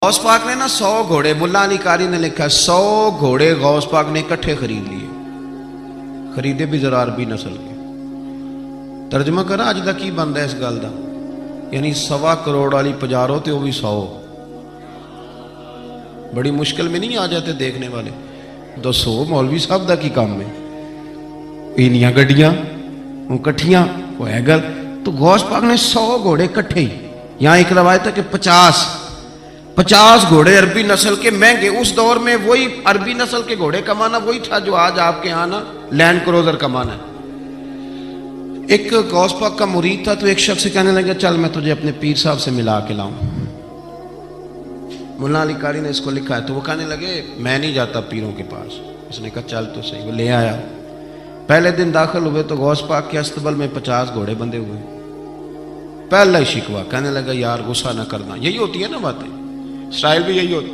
गौस पाक ने ना 100 घोड़े, मुल्ला अली कारी ने लिखा 100 घोड़े गौस पाक ने इकट्ठे खरीद लिए, खरीदे भी जरा अरबी नस्ल के। तर्जमा करा अज तक की बनता इस गल का, यानी 1.25 करोड़ वाली पजारो तो वह भी 100। बड़ी मुश्किल में नहीं आ जाते देखने वाले। दसो मौलवी साहब का की काम है, इनिया गड्डियां कट्ठियां वो है गल। तो गौस पाक ने 100 घोड़े इकट्ठे ही, यहाँ एक रवायत है कि 50 घोड़े अरबी नस्ल के महंगे। उस दौर में वही अरबी नस्ल के घोड़े कमाना वही था जो आज आपके यहाँ ना लैंड क्रूजर कमाना है। एक गौस पाक का मुरीद था, तो एक शख्स से कहने लगा चल मैं तुझे अपने पीर साहब से मिला के लाऊं। मुल्ला अली कारी ने इसको लिखा है। तो वो कहने लगे मैं नहीं जाता पीरों के पास। उसने कहा चल तो सही। वो ले आया। पहले दिन दाखिल हुए तो गौस पाक के अस्तबल में 50 घोड़े बंधे हुए। पहला ही शिकवा, कहने लगा यार गुस्सा ना करना। यही होती है ना बातें, स्टाइल भी यही होती,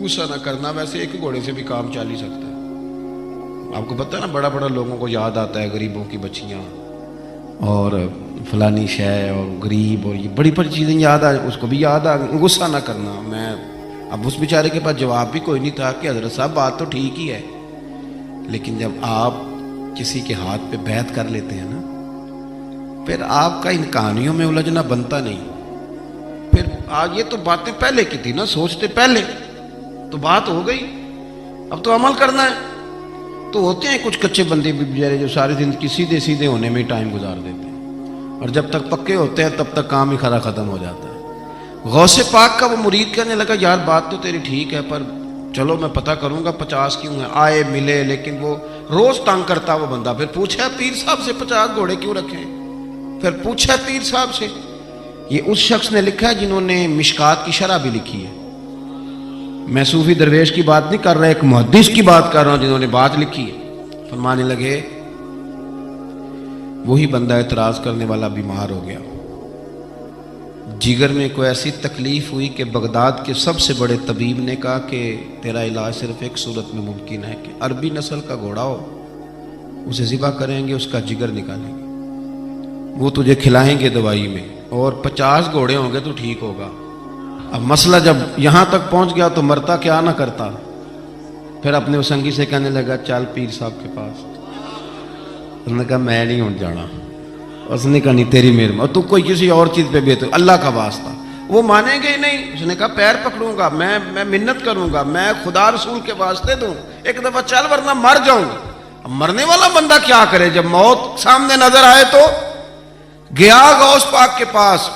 गुस्सा ना करना। वैसे एक घोड़े से भी काम चल ही सकता है। आपको पता है ना, बड़ा बड़ा लोगों को याद आता है गरीबों की बच्चियां और फलानी शय और गरीब और ये बड़ी बड़ी चीज़ें याद आ, उसको भी याद आ गई। गुस्सा ना करना। मैं अब उस बेचारे के पास जवाब भी कोई नहीं था कि हजरत साहब बात तो ठीक ही है, लेकिन जब आप किसी के हाथ पे बैत कर लेते हैं ना, फिर आपका इन कहानियों में उलझना बनता नहीं। फिर आज ये तो बातें पहले की थी ना, सोचते पहले तो बात हो गई, अब तो अमल करना है। तो होते हैं कुछ कच्चे बंदे भी बेचारे जो सारी जिंदगी सीधे सीधे होने में ही टाइम गुजार देते हैं, और जब तक पक्के होते हैं तब तक काम ही खरा खत्म हो जाता है। गौसे पाक का वो मुरीद कहने लगा यार बात तो तेरी ठीक है, पर चलो मैं पता करूंगा 50 क्यों है। आए मिले, लेकिन वो रोज तंग करता वो बंदा। फिर पूछा पीर साहब से 50 घोड़े क्यों रखे। फिर पूछा पीर साहब से। ये उस शख्स ने लिखा है जिन्होंने मिशकात की शरह भी लिखी है। मैं सूफी दरवेश की बात नहीं कर रहा, एक मुहद्दिस की बात कर रहा हूं जिन्होंने बात लिखी है। फरमाने लगे वही बंदा एतराज करने वाला बीमार हो गया, जिगर में कोई ऐसी तकलीफ हुई कि बगदाद के सबसे बड़े तबीब ने कहा कि तेरा इलाज सिर्फ एक सूरत में मुमकिन है कि अरबी नस्ल का घोड़ा हो, उसे ज़िबा करेंगे, उसका जिगर निकालेंगे, वो तुझे खिलाएंगे दवाई में, और 50 घोड़े होंगे तो ठीक होगा। अब मसला जब यहां तक पहुंच गया तो मरता क्या ना करता। फिर अपने संगी से कहने लगा चल पीर साहब के पास। उसने कहा मैं नहीं उठ जाना। उसने कहा नहीं तेरी मेहरबानी, तू कोई किसी और चीज पे बेहतर, अल्लाह का वास्ता। वो मानेंगे ही नहीं। उसने कहा पैर पकड़ूंगा, मैं मिन्नत करूंगा, मैं खुदा रसूल के वास्ते दूं, एक दफा चल वरना मर जाऊंगा। अब मरने वाला बंदा क्या करे, जब मौत सामने नजर आए तो गया गौस पाक के पास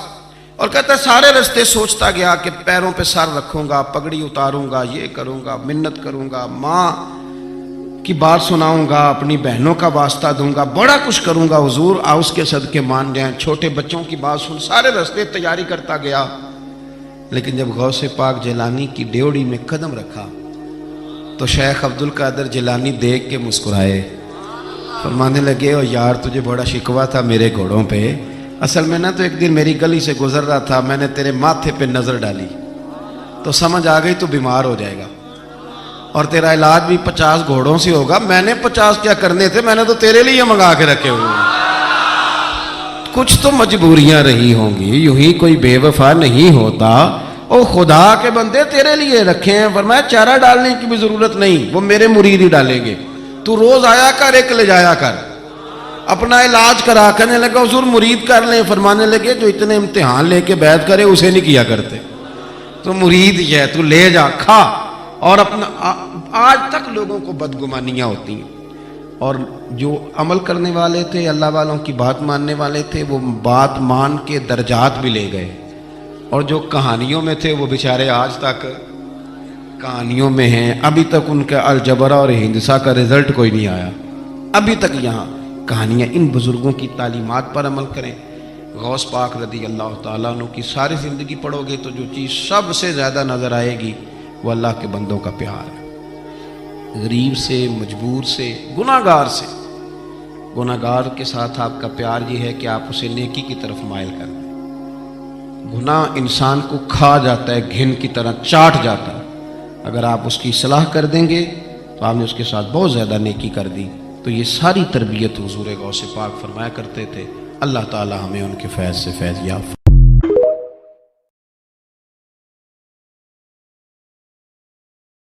और कहता सारे रास्ते सोचता गया कि पैरों पे सर रखूंगा, पगड़ी उतारूंगा, ये करूंगा, मिन्नत करूंगा, माँ की बात सुनाऊंगा, अपनी बहनों का वास्ता दूंगा, बड़ा कुछ करूंगा, हुजूर आ उसके सदके मान जाए, छोटे बच्चों की बात सुन। सारे रास्ते तैयारी करता गया, लेकिन जब गौसे पाक जिलानी की ड्योढ़ी में कदम रखा तो शेख अब्दुल कादिर जिलानी देख के मुस्कुराए। फरमाने लगे ओ यार तुझे बड़ा शिकवा था मेरे घोड़ों पे। असल में ना तो एक दिन मेरी गली से गुजर रहा था, मैंने तेरे माथे पे नजर डाली तो समझ आ गई तू बीमार हो जाएगा, और तेरा इलाज भी 50 घोड़ों से होगा। मैंने 50 क्या करने थे, मैंने तो तेरे लिए मंगा के रखे हुए। कुछ तो मजबूरियां रही होंगी, यूं ही कोई बेवफा नहीं होता। ओ खुदा के बंदे तेरे लिए रखे हैं, फरमाया चारा डालने की भी जरूरत नहीं, वो मेरे मुरीद ही डालेंगे। तू रोज आया कर, एक ले जाया कर, अपना इलाज करा। करने लगा हुजूर मुरीद कर ले। फरमाने लगे जो इतने इम्तिहान लेके बैठ करे उसे नहीं किया करते, तो मुरीद ही है, तू ले जा खा। और अपना आज तक लोगों को बदगुमानियां होती हैं, और जो अमल करने वाले थे, अल्लाह वालों की बात मानने वाले थे, वो बात मान के दर्जात भी ले गए, और जो कहानियों में थे वो बेचारे आज तक कहानियों में हैं। अभी तक उनका अलजबरा और हिंदसा का रिजल्ट कोई नहीं आया। अभी तक यहाँ कहानियाँ। इन बुजुर्गों की तालीमात पर अमल करें। गौस पाक रदी अल्लाह ताला अन्हु की सारी ज़िंदगी पढ़ोगे तो जो चीज़ सबसे ज़्यादा नज़र आएगी वो अल्लाह के बंदों का प्यार है। गरीब से, मजबूर से, गुनाहगार से। गुनाहगार के साथ आपका प्यार ये है कि आप उसे नेकी की तरफ माइल कर दें। गुनाह इंसान को खा जाता है, घिन की तरह चाट जाता है। अगर आप उसकी सलाह कर देंगे तो आपने उसके साथ बहुत ज़्यादा नेकी कर दी। तो ये सारी तरबियत हुजूर गौसे पाक फरमाया करते थे। अल्लाह ताला हमें उनके फैज़ से फैज़ याफ़